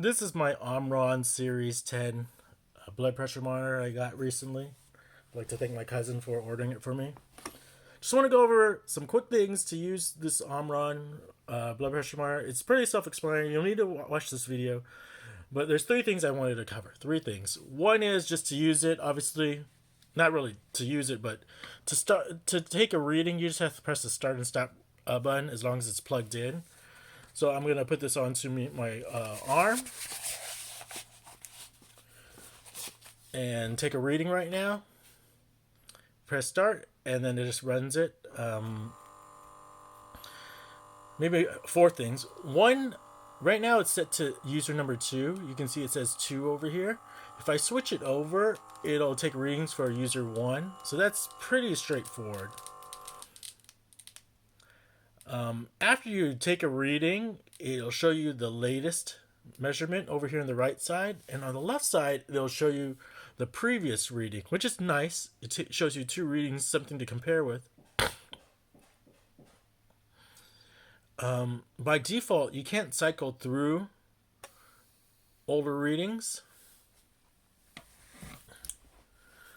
This is my Omron Series 10 blood pressure monitor I got recently. I'd like to thank my cousin for ordering it for me. Just want to go over some quick things to use this Omron blood pressure monitor. It's pretty self-explanatory. You'll need to watch this video. But there's three things I wanted to cover. Three things. One is just to use it, obviously. Not really to use it, but to take a reading, you just have to press the start and stop button as long as it's plugged in. So I'm going to put this onto my arm and take a reading right now. Press start, and then it just runs it. Maybe four things. One, right now it's set to user number 2. You can see it says 2 over here. If I switch it over, it'll take readings for user 1. So that's pretty straightforward. After you take a reading, it'll show you the latest measurement over here on the right side, and on the left side it'll show you the previous reading, which is nice. It shows you two readings, something to compare with. By default, you can't cycle through older readings,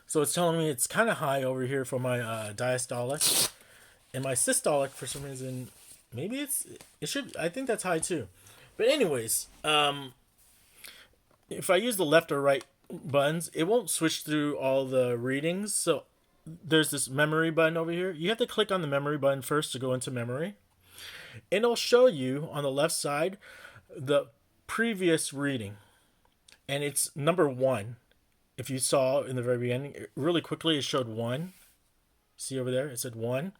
so it's telling me it's kind of high over here for my diastolic, and my systolic, for some reason, maybe it should, I think that's high too. But anyways, if I use the left or right buttons, it won't switch through all the readings. So there's this memory button over here. You have to click on the memory button first to go into memory. And it'll show you on the left side the previous reading. And it's number 1. If you saw in the very beginning, really quickly it showed 1. See over there? It said 1.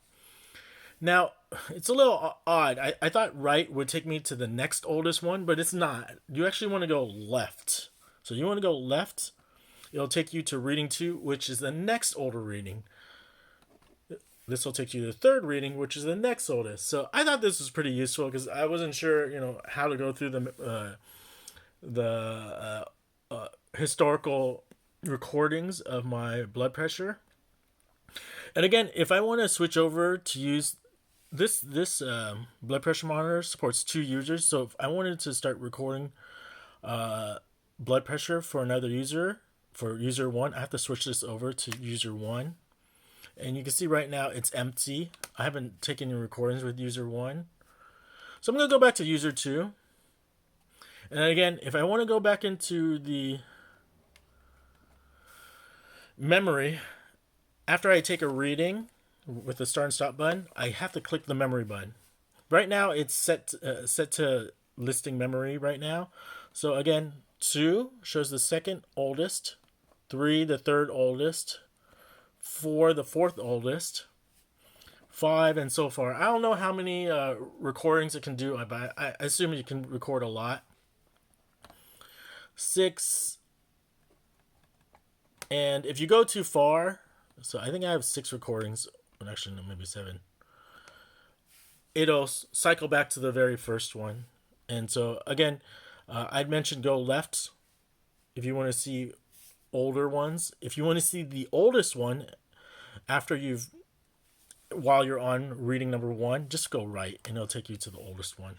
Now, it's a little odd. I thought right would take me to the next oldest one, but it's not. You actually want to go left. So you want to go left. It'll take you to reading 2, which is the next older reading. This will take you to the third reading, which is the next oldest. So I thought this was pretty useful because I wasn't sure, how to go through the historical recordings of my blood pressure. And again, if I want to switch over to use this blood pressure monitor supports 2 users. So if I wanted to start recording blood pressure for another user, for user 1, I have to switch this over to user 1. And you can see right now it's empty. I haven't taken any recordings with user 1. So I'm going to go back to user 2. And again, if I want to go back into the memory, after I take a reading with the start and stop button, I have to click the memory button. Right now it's set to listing memory right now. So again, 2 shows the second oldest, 3 the third oldest, 4 the fourth oldest, 5 and so far. I don't know how many recordings it can do, but I assume you can record a lot. 6, and if you go too far, so I think I have 6 recordings, actually no, maybe 7. It'll cycle back to the very first one. And so again, I'd mentioned go left if you want to see older ones. If you want to see the oldest one while you're on reading number 1, just go right and it'll take you to the oldest one.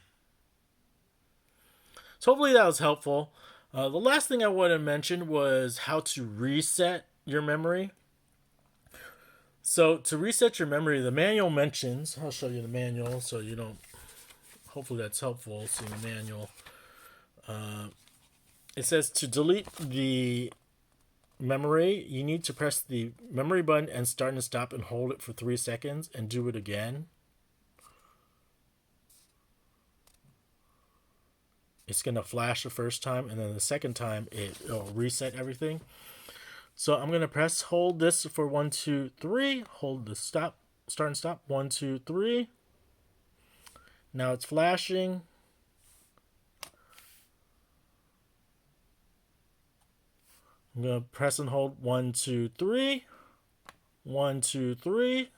So hopefully that was helpful. The last thing I want to mention was how to reset your memory. So to reset your memory, the manual mentions, I'll show you the manual so you don't, hopefully that's helpful, seeing the manual. It says to delete the memory, you need to press the memory button and start and stop and hold it for 3 seconds and do it again. It's going to flash the first time, and then the second time it'll reset everything. So I'm going to hold this for 1, 2, 3, hold the start and stop, 1, 2, 3. Now it's flashing. I'm going to press and hold 1, 2, 3, 1, 2, 3.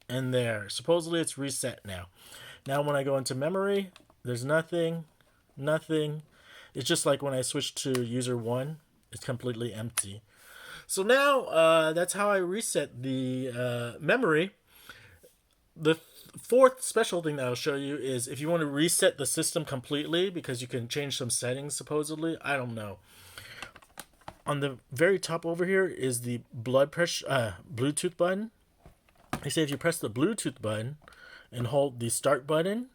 And there. Supposedly it's reset now. Now when I go into memory, there's nothing. It's just like when I switch to user 1, it's completely empty. So now that's how I reset the memory. The fourth special thing that I'll show you is if you want to reset the system completely, because you can change some settings supposedly. I don't know. On the very top over here is the blood pressure Bluetooth button. They say if you press the Bluetooth button and hold the start button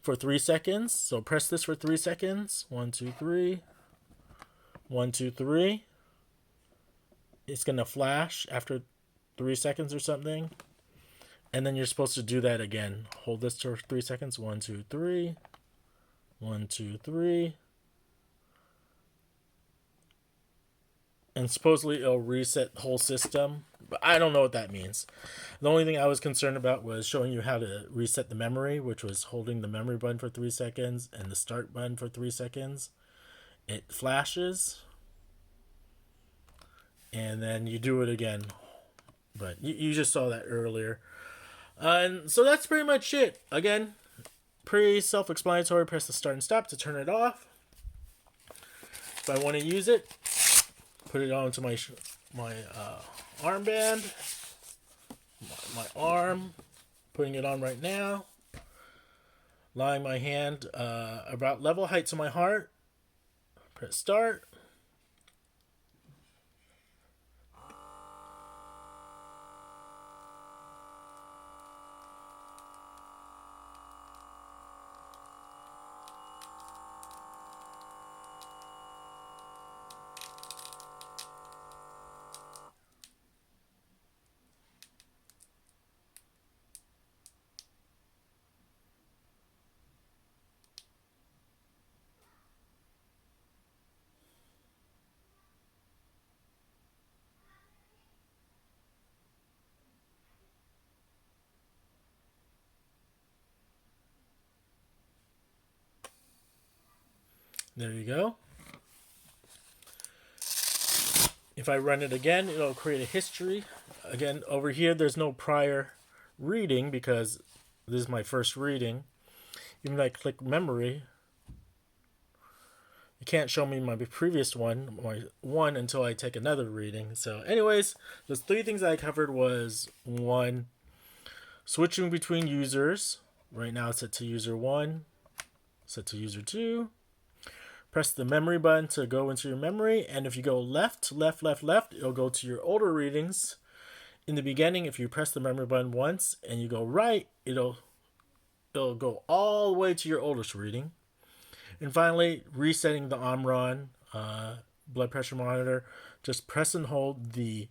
for 3 seconds. So press this for 3 seconds. 1, 2, 3. 1, 2, 3. It's gonna flash after 3 seconds or something. And then you're supposed to do that again. Hold this for 3 seconds. 1, 2, 3. 1, 2, 3. And supposedly it'll reset the whole system. But I don't know what that means. The only thing I was concerned about was showing you how to reset the memory, which was holding the memory button for 3 seconds and the start button for 3 seconds. It flashes. And then you do it again. But you just saw that earlier. And so that's pretty much it. Again, pretty self-explanatory. Press the start and stop to turn it off. If I want to use it, put it onto my armband, my arm, putting it on right now, lying my hand about level height to my heart, press start. There you go. If I run it again, it'll create a history. Again, over here, there's no prior reading because this is my first reading. Even though I click memory, it can't show me my previous one, my one, until I take another reading. So anyways, those 3 things I covered was 1, switching between users. Right now it's set to user 1, set to user 2. Press the memory button to go into your memory, and if you go left, left, left, left, it'll go to your older readings. In the beginning, if you press the memory button once and you go right, it'll go all the way to your oldest reading. And finally, resetting the Omron blood pressure monitor. Just press and hold the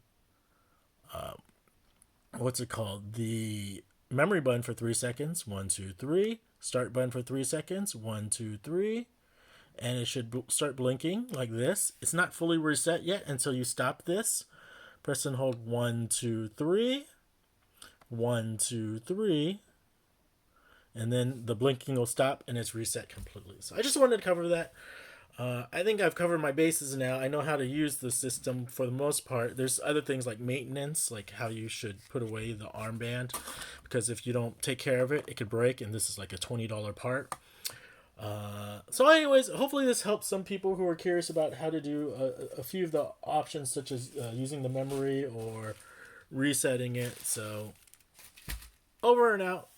the memory button for 3 seconds. 1, 2, 3. Start button for 3 seconds. 1, 2, 3. And it should start blinking like this. It's not fully reset yet until you stop this. Press and hold 1, 2, 3. 1, 2, 3. And then the blinking will stop and it's reset completely. So I just wanted to cover that. I think I've covered my bases now. I know how to use the system for the most part. There's other things like maintenance, like how you should put away the armband. Because if you don't take care of it, it could break. And this is like a $20 part. So anyways, hopefully this helps some people who are curious about how to do a few of the options, such as using the memory or resetting it. So over and out.